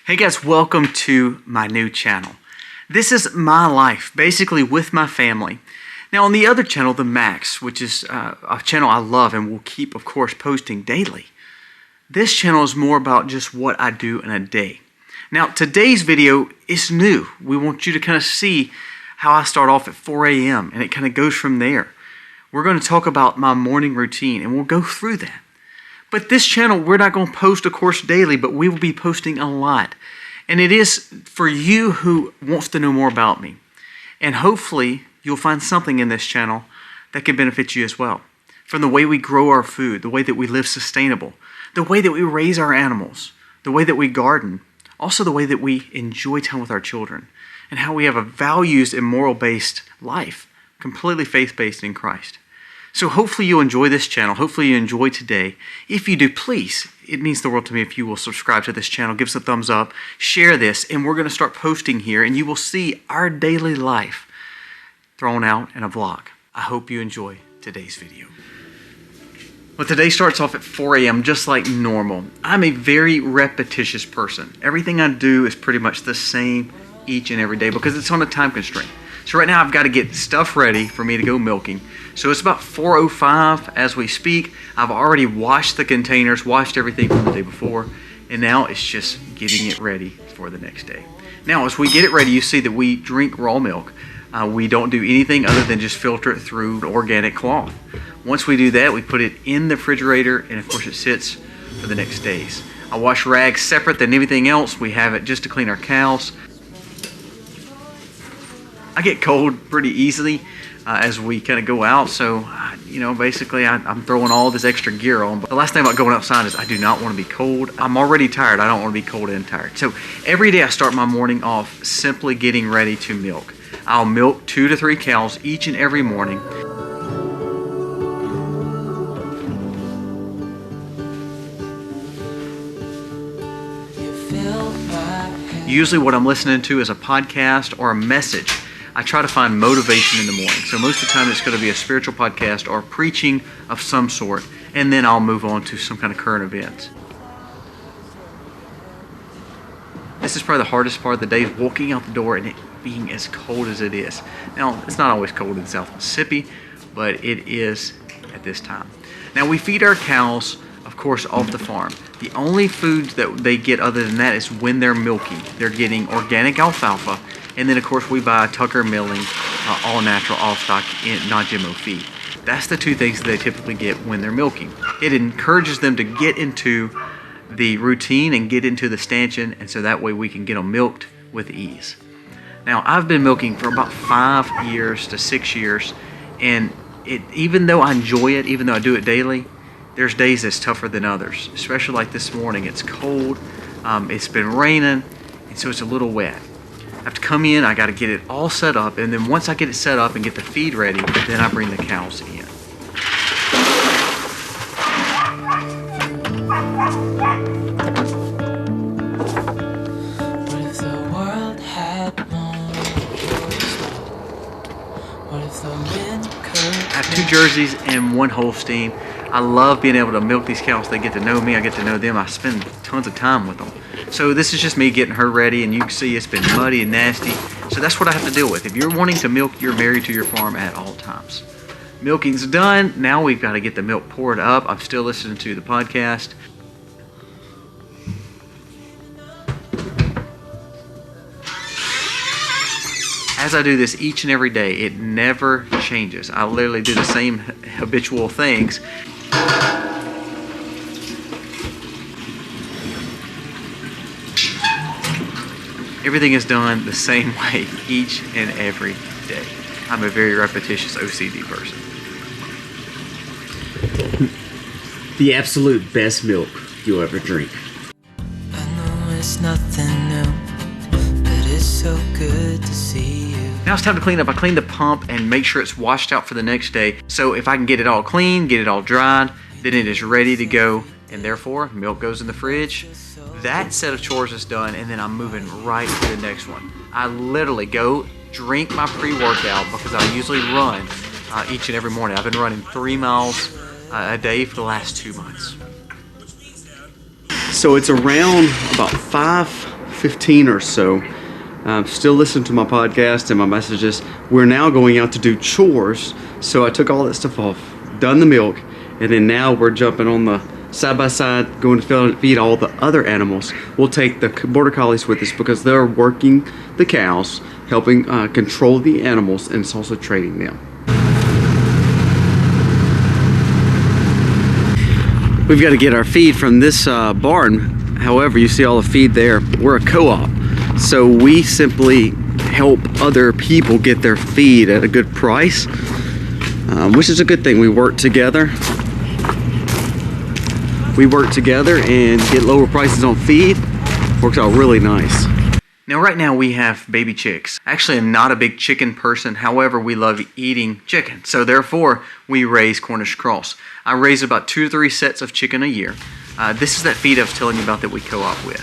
Hey guys, welcome to my new channel. This is my life, basically with my family. Now on the other channel, The Max, which is a channel I love and will keep, of course, posting daily. This channel is more about just what I do in a day. Now today's video is new. We want you to kind of see how I start off at 4 a.m. and it kind of goes from there. We're going to talk about my morning routine and we'll go through that. But this channel, we're not going to post, of course, daily, but we will be posting a lot. And it is for you who wants to know more about me. And hopefully, you'll find something in this channel that can benefit you as well. From the way we grow our food, the way that we live sustainable, the way that we raise our animals, the way that we garden, also the way that we enjoy time with our children, and how we have a values and moral-based life, completely faith-based in Christ. So hopefully you'll enjoy this channel. Hopefully you enjoy today. If you do, please, it means the world to me if you will subscribe to this channel, give us a thumbs up, share this, and we're going to start posting here, and you will see our daily life thrown out in a vlog. I hope you enjoy today's video. Well, today starts off at 4 a.m. just like normal. I'm a very repetitious person. Everything I do is pretty much the same each and every day because it's on a time constraint. So right now I've got to get stuff ready for me to go milking. So it's about 4:05 as we speak. I've already washed the containers, washed everything from the day before, and now it's just getting it ready for the next day. Now as we get it ready, you see that we drink raw milk. We don't do anything other than just filter it through organic cloth. Once we do that, we put it in the refrigerator, and of course it sits for the next days. I wash rags separate than everything else. We have it just to clean our cows. I get cold pretty easily as we kind of go out, so basically I'm throwing all this extra gear on. But the last thing about going outside is I do not want to be cold. I'm already tired. I don't want to be cold and tired. So every day I start my morning off simply getting ready to milk. I'll milk 2 to 3 cows each and every morning. Usually what I'm listening to is a podcast or a message. I try to find motivation in the morning. So most of the time it's going to be a spiritual podcast or preaching of some sort, and then I'll move on to some kind of current events. This is probably the hardest part of the day, is walking out the door and it being as cold as it is. Now, it's not always cold in South Mississippi, but it is at this time. Now, we feed our cows, of course, off the farm. The only food that they get other than that is when they're milking. They're getting organic alfalfa, and then, of course, we buy Tucker Milling, all natural, all stock, non-GMO feed. That's the 2 things that they typically get when they're milking. It encourages them to get into the routine and get into the stanchion, and so that way we can get them milked with ease. Now, I've been milking for about 5 years to 6 years, and even though I enjoy it, even though I do it daily, there's days that's tougher than others, especially like this morning. It's cold, it's been raining, and so it's a little wet. I have to come in, I got to get it all set up, and then once I get it set up and get the feed ready, then I bring the cows in. What if the world had known? What if the wind could? I have 2 Jerseys and 1 Holstein. I love being able to milk these cows. They get to know me, I get to know them. I spend tons of time with them. So this is just me getting her ready, and you can see it's been muddy and nasty. So that's what I have to deal with. If you're wanting to milk, you're married to your farm at all times. Milking's done. Now we've got to get the milk poured up. I'm still listening to the podcast. As I do this each and every day, it never changes. I literally do the same habitual things. Everything is done the same way each and every day. I'm a very repetitious OCD person. The absolute best milk you'll ever drink. I know it's nothing new, but it's so good to see you. Now it's time to clean up. I clean the pump and make sure it's washed out for the next day. So if I can get it all clean, get it all dried, then it is ready to go. And therefore, milk goes in the fridge. That set of chores is done, and then I'm moving right to the next one. I literally go drink my pre-workout because I usually run each and every morning. I've been running 3 miles a day for the last 2 months. So it's around about 15 or so still listen to my podcast and my messages. We're now going out to do chores. So I took all that stuff off, done the milk, and then now we're jumping on the side by side, going to feed all the other animals. We'll take the border collies with us because they're working the cows, helping control the animals, and it's also training them. We've got to get our feed from this barn. However, you see all the feed there. We're a co-op, so we simply help other people get their feed at a good price, which is a good thing. We work together. We work together and get lower prices on feed. Works out really nice. Now right now we have baby chicks. Actually, I'm not a big chicken person. However, we love eating chicken. So therefore, we raise Cornish cross. I raise about 2 to 3 sets of chicken a year. This is that feed I was telling you about that we co-op with.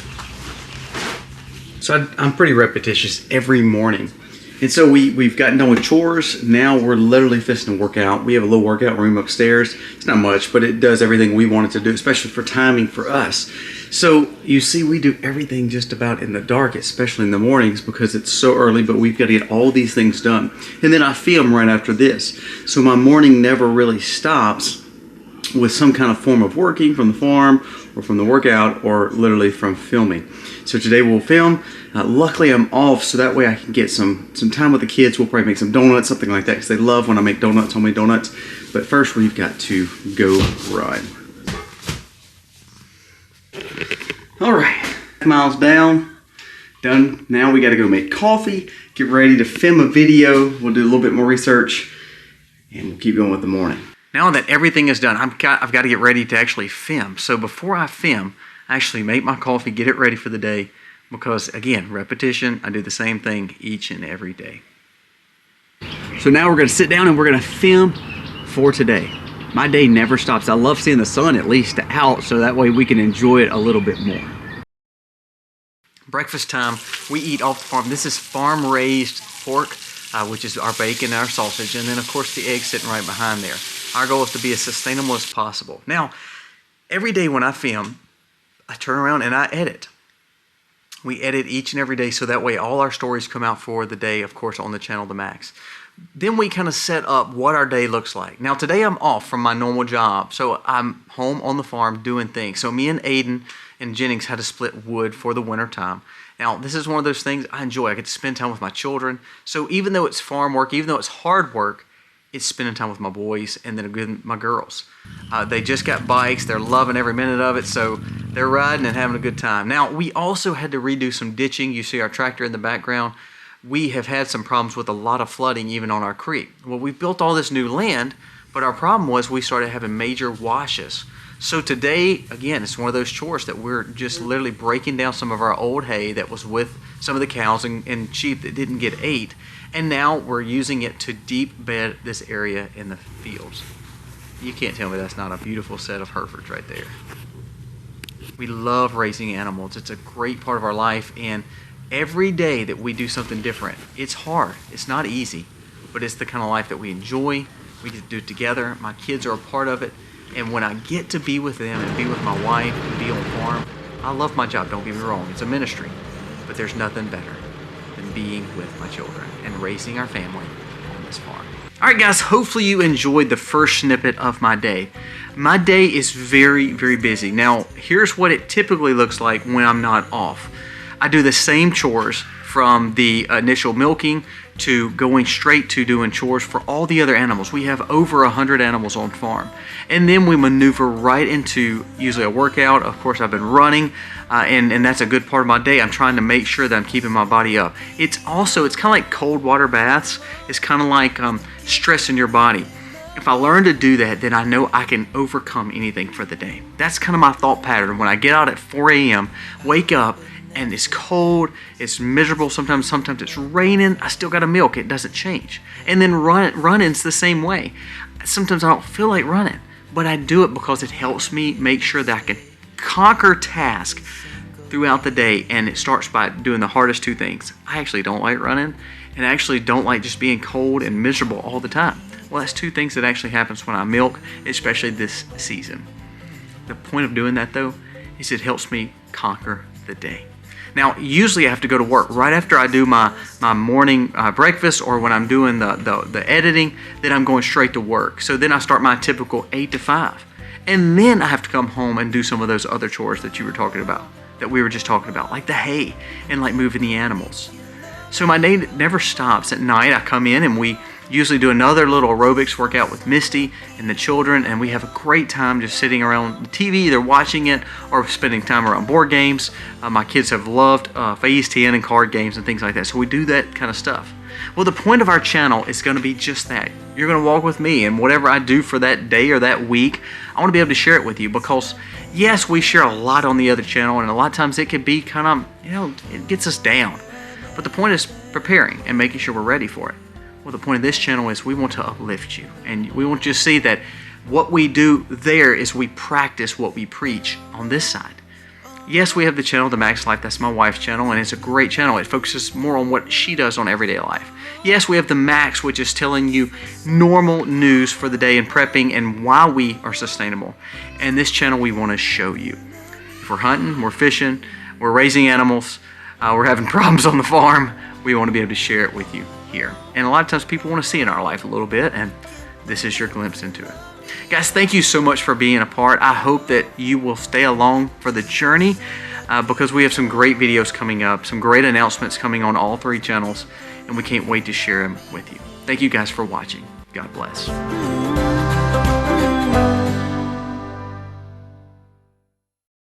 So I'm pretty repetitious every morning. And so we've gotten done with chores. Now we're literally fixing to work out. We have a little workout room upstairs. It's not much, but it does everything we want it to do, especially for timing for us. So you see, we do everything just about in the dark, especially in the mornings because it's so early, but we've got to get all these things done. And then I film right after this. So my morning never really stops with some kind of form of working from the farm or from the workout or literally from filming. So today we'll film. Luckily I'm off, so that way I can get some time with the kids. We'll probably make some donuts, something like that, because they love when I make donuts, homemade donuts. But first we've got to go run. All right, miles down, done. Now we got to go make coffee, get ready to film a video. We'll do a little bit more research, and we'll keep going with the morning. Now that everything is done, I've got to get ready to actually film. So before I film, I actually make my coffee, get it ready for the day, because again, repetition, I do the same thing each and every day. So now we're going to sit down and we're going to film for today. My day never stops. I love seeing the sun at least out, so that way we can enjoy it a little bit more. Breakfast time, we eat off the farm. This is farm-raised pork, which is our bacon and our sausage, and then of course the eggs sitting right behind there. Our goal is to be as sustainable as possible. Now, every day when I film, I turn around and I edit. We edit each and every day so that way all our stories come out for the day, of course, on the channel, The Max. Then we kind of set up what our day looks like. Now, today I'm off from my normal job, so I'm home on the farm doing things. So me and Aiden and Jennings had to split wood for the winter time. Now, this is one of those things I enjoy. I get to spend time with my children. So even though it's farm work, even though it's hard work, it's spending time with my boys and then my girls. They just got bikes. They're loving every minute of it, so they're riding and having a good time. Now, we also had to redo some ditching. You see our tractor in the background. We have had some problems with a lot of flooding even on our creek. Well, we built all this new land, but our problem was we started having major washes. So today, again, it's one of those chores that we're just literally breaking down some of our old hay that was with some of the cows and sheep that didn't get ate. And now we're using it to deep bed this area in the fields. You can't tell me that's not a beautiful set of Herefords right there. We love raising animals. It's a great part of our life, and every day that we do something different, it's hard. It's not easy, but it's the kind of life that we enjoy. We get to do it together. My kids are a part of it, and when I get to be with them and be with my wife and be on the farm, I love my job, don't get me wrong. It's a ministry, but there's nothing better than being with my children and raising our family on this farm. All right, guys, hopefully you enjoyed the first snippet of my day. My day is very, very busy. Now, here's what it typically looks like when I'm not off. I do the same chores from the initial milking to going straight to doing chores for all the other animals. We have over 100 animals on farm. And then we maneuver right into usually a workout. Of course, I've been running, and that's a good part of my day. I'm trying to make sure that I'm keeping my body up. It's kind of like cold water baths. It's kind of like stressing your body. If I learn to do that, then I know I can overcome anything for the day. That's kind of my thought pattern. When I get out at 4 a.m., wake up, and it's cold, it's miserable, sometimes it's raining, I still gotta milk, it doesn't change. And then running's the same way. Sometimes I don't feel like running, but I do it because it helps me make sure that I can conquer tasks throughout the day, and it starts by doing the hardest two things. I actually don't like running, and I actually don't like just being cold and miserable all the time. Well, that's two things that actually happens when I milk, especially this season. The point of doing that, though, is it helps me conquer the day. Now, usually I have to go to work right after I do my morning breakfast, or when I'm doing the editing, then I'm going straight to work. So then I start my typical 8 to 5. And then I have to come home and do some of those other chores that you were talking about, that we were just talking about, like the hay and like moving the animals. So my day never stops. At night I come in and we usually do another little aerobics workout with Misty and the children, and we have a great time just sitting around the TV, either watching it or spending time around board games. My kids have loved Phase 10 and card games and things like that, so we do that kind of stuff. Well, the point of our channel is going to be just that. You're going to walk with me, and whatever I do for that day or that week, I want to be able to share it with you, because yes, we share a lot on the other channel, and a lot of times it can be kind of, it gets us down. But the point is preparing and making sure we're ready for it. Well, the point of this channel is we want to uplift you, and we want you to see that what we do there is we practice what we preach on this side. Yes, we have the channel, The Max Life. That's my wife's channel, and it's a great channel. It focuses more on what she does on everyday life. Yes, we have The Max, which is telling you normal news for the day and prepping and why we are sustainable. And this channel, we want to show you. If we're hunting, we're fishing, we're raising animals, we're having problems on the farm, we want to be able to share it with you here. And a lot of times people want to see in our life a little bit, and this is your glimpse into it. Guys, thank you so much for being a part. I hope that you will stay along for the journey, because we have some great videos coming up, some great announcements coming on all 3 channels, and we can't wait to share them with you. Thank you guys for watching. God bless.